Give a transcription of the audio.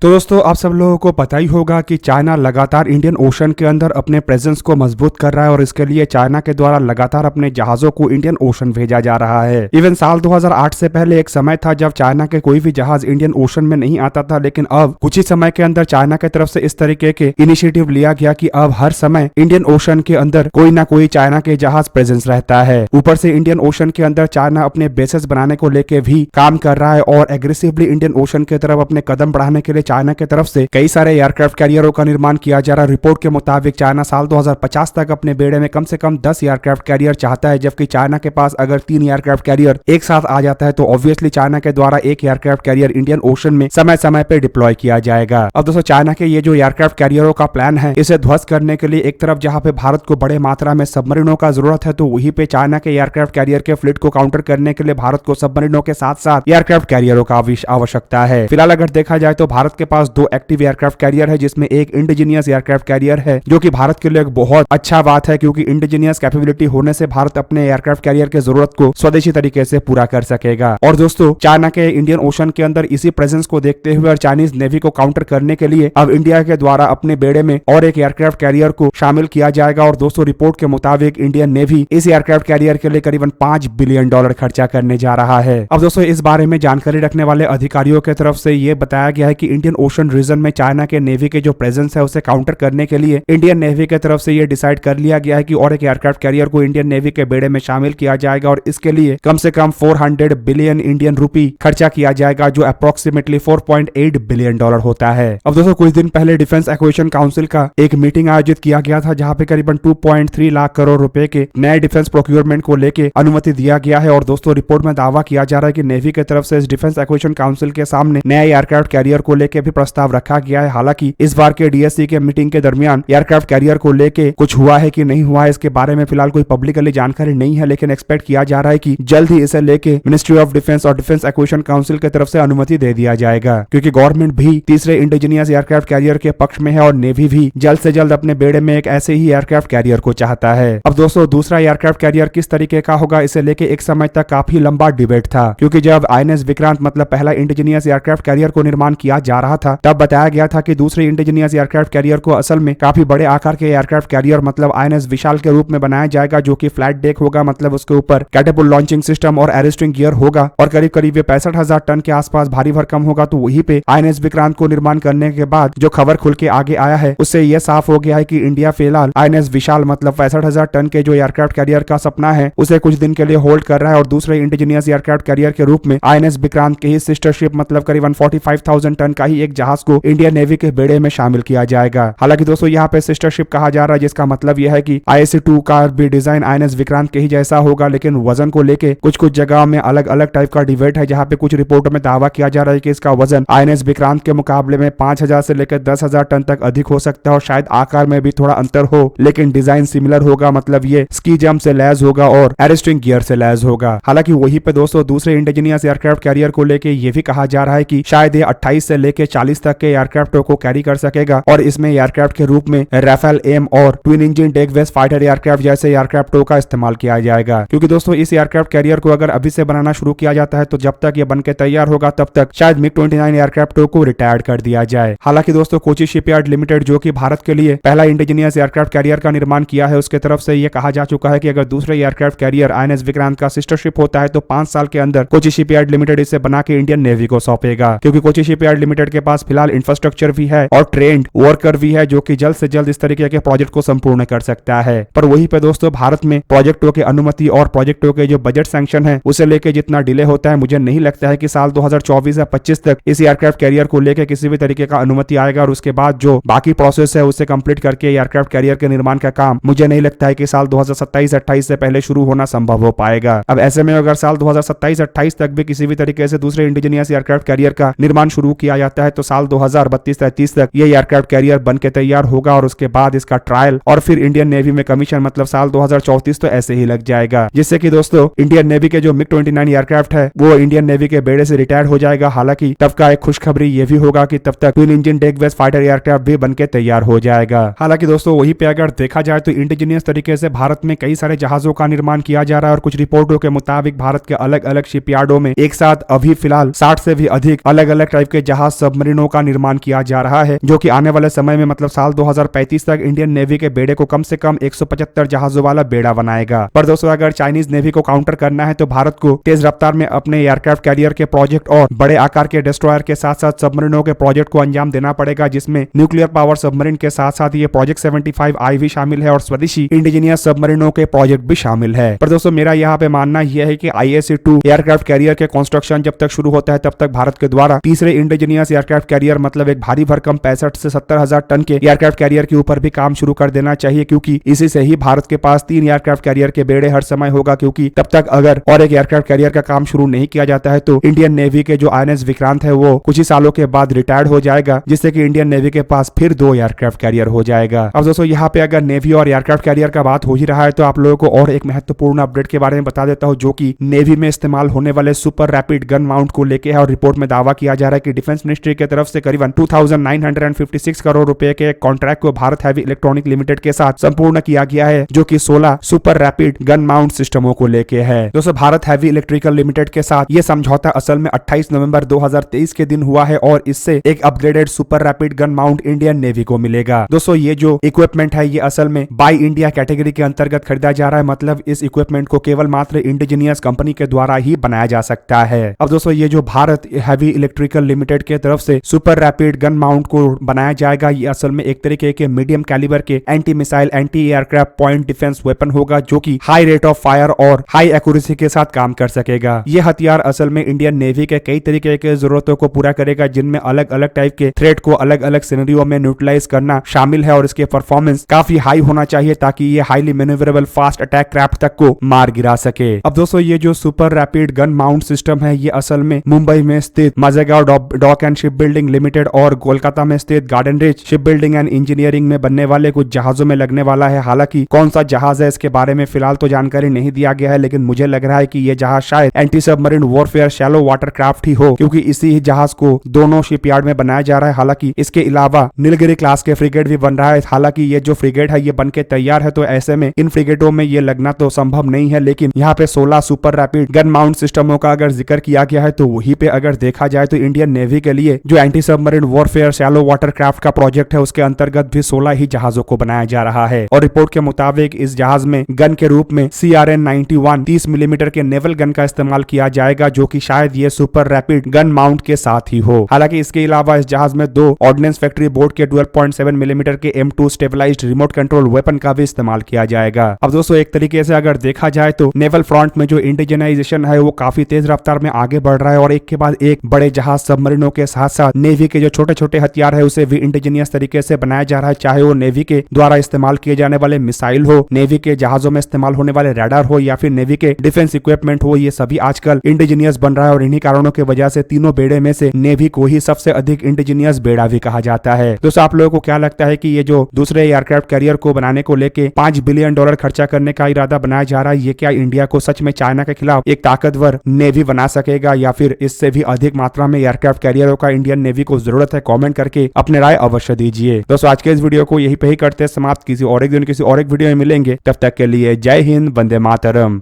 तो दोस्तों आप सब लोगों को पता ही होगा कि चाइना लगातार इंडियन ओशन के अंदर अपने प्रेजेंस को मजबूत कर रहा है और इसके लिए चाइना के द्वारा लगातार अपने जहाजों को इंडियन ओशन भेजा जा रहा है। इवन साल 2008 से पहले एक समय था जब चाइना के कोई भी जहाज इंडियन ओशन में नहीं आता था, लेकिन अब कुछ ही समय के अंदर चाइना की तरफ से इस तरीके के इनिशिएटिव लिया गया कि अब हर समय इंडियन ओशन के अंदर कोई ना कोई चाइना के जहाज प्रेजेंस रहता है। ऊपर से इंडियन ओशन के अंदर चाइना अपने बेसेस बनाने को लेकर भी काम कर रहा है और एग्रेसिवली इंडियन ओशन की तरफ अपने कदम बढ़ाने के लिए चाइना की तरफ से कई सारे एयरक्राफ्ट कैरियरों का निर्माण किया जा रहा है। रिपोर्ट के मुताबिक चाइना साल 2050 तक अपने बेड़े में कम से कम 10 एयरक्राफ्ट कैरियर चाहता है, जबकि चाइना के पास अगर 3 एयरक्राफ्ट कैरियर एक साथ आ जाता है तो ऑब्वियसली चाइना के द्वारा एक एयरक्राफ्ट कैरियर इंडियन ओशन में समय समय पे डिप्लॉय किया जाएगा। अब दोस्तों चाइना के ये जो एयरक्राफ्ट कैरियरों का प्लान है, इसे ध्वस्त करने के लिए एक तरफ जहां पे भारत को बड़े मात्रा में सबमरीनों का जरूरत है, तो वहीं पे चाइना के एयरक्राफ्ट कैरियर के फ्लीट को काउंटर करने के लिए भारत को सबमरीनों के साथ साथ एयरक्राफ्ट कैरियरों का आवश्यकता है। फिलहाल अगर देखा जाए तो भारत के पास 2 एक्टिव एयरक्राफ्ट कैरियर है, जिसमें एक इंडिजीनियस एयरक्राफ्ट कैरियर है, जो कि भारत के लिए एक बहुत अच्छा बात है, क्योंकि इंडिजीनियस कैपेबिलिटी होने से भारत अपने एयरक्राफ्ट कैरियर के जरूरत को स्वदेशी तरीके से पूरा कर सकेगा। और दोस्तों चाइना के इंडियन ओशन के अंदर इसी प्रेजेंस को देखते हुए और चाइनीज नेवी को काउंटर करने के लिए अब इंडिया के द्वारा अपने बेड़े में और एक एयरक्राफ्ट कैरियर को शामिल किया जाएगा। और दोस्तों रिपोर्ट के मुताबिक इंडियन नेवी इस एयरक्राफ्ट कैरियर के लिए करीबन $5 बिलियन खर्चा करने जा रहा है। अब दोस्तों इस बारे में जानकारी रखने वाले अधिकारियों की तरफ से यह बताया गया है कि इंडियन ओशन रीजन में चाइना के नेवी के जो प्रेजेंस है उसे काउंटर करने के लिए इंडियन नेवी की तरफ से यह डिसाइड कर लिया गया है कि और एक एयरक्राफ्ट कैरियर को इंडियन नेवी के बेड़े में शामिल किया जाएगा और इसके लिए कम से कम 400 बिलियन इंडियन रूपी खर्चा किया जाएगा, जो अप्रोक्सीमेटली $4.8 बिलियन होता है। अब दोस्तों कुछ दिन पहले डिफेंस एक्विजिशन काउंसिल का एक मीटिंग आयोजित किया गया था, जहां पे करीबन 2.3 लाख करोड़ रुपए के नए डिफेंस प्रोक्योरमेंट को लेकर अनुमति दिया गया है। और दोस्तों रिपोर्ट में दावा किया जा रहा है कि नेवी की तरफ से इस डिफेंस एक्विजिशन काउंसिल के सामने नए एयरक्राफ्ट कैरियर को लेकर भी प्रस्ताव रखा गया है। हालांकि इस बार के डीएससी के मीटिंग के दरमियान एयरक्राफ्ट कैरियर को लेके कुछ हुआ है कि नहीं हुआ है, इसके बारे में फिलहाल कोई पब्लिकली जानकारी नहीं है, लेकिन एक्सपेक्ट किया जा रहा है कि जल्द ही इसे लेके मिनिस्ट्री ऑफ डिफेंस और डिफेंस एक्विजिशन काउंसिल की तरफ से अनुमति दे दिया जाएगा, क्योंकि गवर्नमेंट भी तीसरे इंडिजीनियस एयरक्राफ्ट कैरियर के पक्ष में है और नेवी भी जल्द से जल्द अपने बेड़े में एक ऐसे ही एयरक्राफ्ट कैरियर को चाहता है। अब दोस्तों दूसरा एयरक्राफ्ट कैरियर किस तरीके का होगा, इसे लेके एक समय तक काफी लंबा डिबेट था, क्योंकि जब आईएनएस विक्रांत मतलब पहला इंडिजीनियस एयरक्राफ्ट कैरियर को निर्माण किया जा रहा था, तब बताया गया था कि दूसरे इंडिजीनियस एयरक्राफ्ट कैरियर को असल में काफी बड़े आकार के एयरक्राफ्ट कैरियर मतलब आईएनएस विशाल के रूप में बनाया जाएगा, जो कि फ्लैट डेक होगा, मतलब उसके ऊपर कैटेपुल लॉन्चिंग सिस्टम और एरोस्ट्रिंग गियर होगा और करीब करीब 65,000 टन के आसपास भारी भरकम होगा। तो वहीं पे आईएनएस विक्रांत को निर्माण करने के बाद जो खबर खुल के आगे आया है, उससे यह साफ हो गया है कि इंडिया फिलहाल आईएनएस विशाल मतलब 65,000 टन के जो एयरक्राफ्ट कैरियर का सपना है उसे कुछ दिन के लिए होल्ड कर रहा है और दूसरे इंडिजीनियस एयरक्राफ्ट कैरियर के रूप में आईएनएस विक्रांत के ही सिस्टर शिप मतलब करीबन 45,000 टन का ही एक जहाज को इंडियन नेवी के बेड़े में शामिल किया जाएगा। हालांकि दोस्तों यहाँ पे सिस्टर शिप कहा जा रहा है, जिसका मतलब यह है कि IS-2 का भी डिजाइन आईएनएस विक्रांत के ही जैसा होगा, लेकिन वजन को लेके कुछ जगह में अलग अलग टाइप का डिबेट है, जहाँ पे कुछ रिपोर्टों में दावा किया जा रहा है कि इसका वजन आईएनएस विक्रांत के मुकाबले में 5,000 से लेकर 10,000 टन तक अधिक हो सकता है और शायद आकार में भी थोड़ा अंतर हो, लेकिन डिजाइन सिमिलर होगा, मतलब ये स्की जंप से लैस होगा और एरोस्ट्रिंग गियर से लैस होगा। हालांकि वहीं पे दोस्तों दूसरे इंडिजीनियस एयरक्राफ्ट कैरियर को लेके ये भी कहा जा रहा है कि शायद ये 28 से लेकर 40 तक के एयरक्राफ्टों को कैरी कर सकेगा और इसमें एयरक्राफ्ट के रूप में राफेल एम और twin engine deck based fighter aircraft जैसे एयरक्राफ्टों का इस्तेमाल किया जाएगा, क्योंकि दोस्तों इस एयरक्राफ्ट कैरियर को अगर अभी से बनाना शुरू किया जाता है तो जब तक ये बनके तैयार होगा तब तक शायद MiG-29 एयरक्राफ्टों को रिटायर्ड कर दिया जाए। हालांकि दोस्तों कोची शिपयार्ड लिमिटेड जो कि भारत के लिए पहला इंडिजीनियस एयरक्राफ्ट कैरियर का निर्माण किया है, उसके तरफ से यह कहा जा चुका है कि अगर दूसरे एयरक्राफ्ट कैरियर आईएनएस विक्रांत का सिस्टर शिप होता है तो 5 साल के अंदर कोची शिपयार्ड लिमिटेड इसे बना के इंडियन नेवी को सौंपेगा, क्योंकि कोची शिपयार्ड लिमिटेड के पास फिलहाल इंफ्रास्ट्रक्चर भी है और ट्रेंड वर्कर भी है, जो कि जल्द से जल्द इस तरीके के प्रोजेक्ट को संपूर्ण कर सकता है। पर वहीं पे दोस्तों भारत में प्रोजेक्टों की अनुमति और प्रोजेक्टों के जो बजट सैंक्शन है उसे लेके जितना डिले होता है, मुझे नहीं लगता है कि साल 2024 या 25 तक इस एयरक्राफ्ट कैरियर को लेकर किसी भी तरीके का अनुमति आएगा और उसके बाद जो बाकी प्रोसेस है उसे कंप्लीट करके एयरक्राफ्ट कैरियर के निर्माण का काम मुझे नहीं लगता है कि साल 2027-28 से पहले शुरू होना संभव हो पाएगा। अब ऐसे में अगर साल 2027-28 तक भी किसी भी तरीके से दूसरे इंडिजीनियस एयरक्राफ्ट कैरियर का निर्माण शुरू किया जाता है तो साल 2032-33 तक ये एयरक्राफ्ट कैरियर बन के तैयार होगा और उसके बाद इसका ट्रायल और फिर इंडियन नेवी में कमीशन मतलब साल 2034 तो ऐसे ही लग जाएगा, जिससे कि दोस्तों इंडियन नेवी के जो MiG-29 एयरक्राफ्ट है वो इंडियन नेवी के बेड़े से रिटायर हो जाएगा। हालांकि तब का एक खुशखबरी ये भी होगा कि तब तक twin engine deck based fighter aircraft भी बनके तैयार हो जाएगा। हालांकि दोस्तों वहीं पे अगर देखा जाए तो इंडिजीनियस तरीके से भारत में कई सारे जहाजों का निर्माण किया जा रहा है और कुछ रिपोर्टों के मुताबिक भारत के अलग अलग शिपयार्डों में एक साथ अभी फिलहाल 60 से भी अधिक अलग अलग टाइप के जहाज सबमरीनों का निर्माण किया जा रहा है, जो कि आने वाले समय में मतलब साल 2035 तक इंडियन नेवी के बेड़े को कम से कम 175 जहाजों वाला बेड़ा बनाएगा। पर दोस्तों अगर चाइनीज नेवी को काउंटर करना है तो भारत को तेज रफ्तार में अपने एयरक्राफ्ट कैरियर के प्रोजेक्ट और बड़े आकार के डिस्ट्रॉयर के साथ साथ सबमरीनों के प्रोजेक्ट को अंजाम देना पड़ेगा, जिसमें न्यूक्लियर पावर सबमरीन के साथ साथ ये प्रोजेक्ट 75I भी शामिल है और स्वदेशी इंडिजीनियस सबमरीनों के प्रोजेक्ट भी शामिल है। पर दोस्तों मेरा यहाँ पे मानना यह है कि ISC-2 एयरक्राफ्ट कैरियर के कंस्ट्रक्शन जब तक शुरू होता है तब तक भारत के द्वारा तीसरे इंडिजीनियस एयरक्राफ्ट कैरियर मतलब एक भारी भरकम 65 से 70,000 टन के एयरक्राफ्ट कैरियर के ऊपर भी काम शुरू कर देना चाहिए, क्योंकि इसी से ही भारत के पास 3 एयरक्राफ्ट कैरियर के बेड़े हर समय होगा, क्योंकि तब तक अगर और एक एयरक्राफ्ट कैरियर का काम शुरू नहीं किया जाता है तो इंडियन नेवी के जो INS विक्रांत है वो कुछ ही सालों के बाद रिटायर्ड हो जाएगा, जिससे कि इंडियन नेवी के पास फिर 2 एयरक्राफ्ट कैरियर हो जाएगा। अब दोस्तों यहाँ पे अगर नेवी और एयरक्राफ्ट कैरियर का बात हो ही रहा है तो आप लोगों को और एक महत्वपूर्ण अपडेट के बारे में बता देता हूँ, जो कि नेवी में इस्तेमाल होने वाले सुपर रैपिड गन माउंट को लेके है। और रिपोर्ट में दावा किया जा रहा है कि डिफेंस मिनिस्ट्री की तरफ से करीबन 2956 करोड़ रुपए के कॉन्ट्रैक्ट को भारत हैवी इलेक्ट्रॉनिक लिमिटेड के साथ संपूर्ण किया गया है, जो कि 16 सुपर रैपिड गन माउंट सिस्टमों को लेके है। दोस्तों भारत हैवी इलेक्ट्रिकल लिमिटेड के साथ ये समझौता असल में 28 नवंबर 2023 के दिन हुआ है और इससे एक upgraded super rapid gun mount Indian navy को मिलेगा। दोस्तों ये जो इक्विपमेंट है ये असल में बाय इंडिया कैटेगरी के अंतर्गत खरीदा जा रहा है, मतलब इस इक्विपमेंट को केवल मात्र इंडिजीनियस कंपनी के द्वारा ही बनाया जा सकता है। अब दोस्तों ये जो भारत हैवी इलेक्ट्रिकल लिमिटेड के तरफ से सुपर रैपिड गन माउंट को बनाया जाएगा, ये असल में एक तरीके के मीडियम कैलिबर के anti missile anti aircraft point defence weapon होगा, जो कि हाई रेट ऑफ फायर और हाई एक्यूरेसी के साथ काम कर सकेगा। ये हथियार असल में इंडियन नेवी के कई तरीके के जरूरतों को पूरा करेगा, जिनमें अलग अलग टाइप के थ्रेट को अलग अलग सिनेरियो में न्यूट्रलाइज करना शामिल है और इसके परफॉर्मेंस काफी हाई होना चाहिए ताकि ये highly manoeuvrable fast attack craft तक को मार गिरा सके। अब दोस्तों ये जो super rapid gun mount system है ये असल में मुंबई में स्थित Mazagon dock and ship building limited और कोलकाता में स्थित garden reach ship building and engineering में बनने वाले कुछ जहाजों में लगने वाला है। हालांकि कौन सा जहाज है इसके बारे में फिलहाल तो जानकारी नहीं दिया गया है, लेकिन मुझे लग रहा है कि ये जहाज शायद anti submarine warfare shallow water craft ही हो, क्योंकि इसी ही जहाज को दोनों शिपयार्ड में बनाया जा रहा है। हालांकि इसके अलावा नीलगिरी क्लास के फ्रिगेट भी बन रहा है। हालांकि ये जो फ्रिगेट है ये बन के तैयार है, तो ऐसे में इन फ्रिगेटों में ये लगना तो संभव नहीं है। लेकिन यहाँ पे 16 सुपर रैपिड गन माउंट सिस्टमों का अगर जिक्र किया गया है तो वहीं पे अगर देखा जाए तो इंडियन नेवी के लिए जो anti submarine warfare shallow water craft का प्रोजेक्ट है उसके अंतर्गत भी 16 ही जहाजों को बनाया जा रहा है। और रिपोर्ट के मुताबिक इस जहाज में गन के रूप में CRN-91 30 मिलीमीटर के नेवल गन का इस्तेमाल किया जाएगा, जो कि शायद ये सुपर रैपिड गन माउंट के साथ ही हो। हालांकि इसके अलावा इस जहाज में 2 ऑर्डिनेंस फैक्ट्री बोर्ड के 12.7 मिलीमीटर के M2 stabilised remote control weapon का भी इस्तेमाल किया जाएगा। अब दोस्तों एक तरीके से अगर देखा जाए तो नेवल फ्रंट में जो इंडिजिनाइजेशन है वो काफी तेज रफ्तार में आगे बढ़ रहा है और एक के बाद एक बड़े जहाज सबमरीनों के साथ साथ नेवी के जो छोटे छोटे हथियार है उसे भी इंडिजीनियस तरीके से बनाया जा रहा है, चाहे वो नेवी के द्वारा इस्तेमाल किए जाने वाले मिसाइल हो, नेवी के जहाजों में इस्तेमाल होने वाले रडार हो या फिर नेवी के डिफेंस इक्विपमेंट हो। ये सभी आजकल इंडिजीनियस बन रहा है और इन्हीं कारणों की वजह से तीनों बेड़े में से नेवी को ही सबसे अधिक इंडिजीनियस बेड़ा भी कहा जाता है। दोस्तों आप लोगों को क्या लगता है कि ये जो दूसरे एयरक्राफ्ट कैरियर को बनाने को लेके $5 बिलियन खर्चा करने का इरादा बनाया जा रहा है, ये क्या इंडिया को सच में चाइना के खिलाफ एक ताकतवर नेवी बना सकेगा या फिर इससे भी अधिक मात्रा में एयरक्राफ्ट कैरियरों का इंडियन नेवी को जरूरत है? कमेंट करके अपने राय अवश्य दीजिए। दोस्तों आज के इस वीडियो को यहीं पे ही करते हैं समाप्त। किसी और एक दिन किसी और एक वीडियो में मिलेंगे, तब तक के लिए जय हिंद, वंदे मातरम।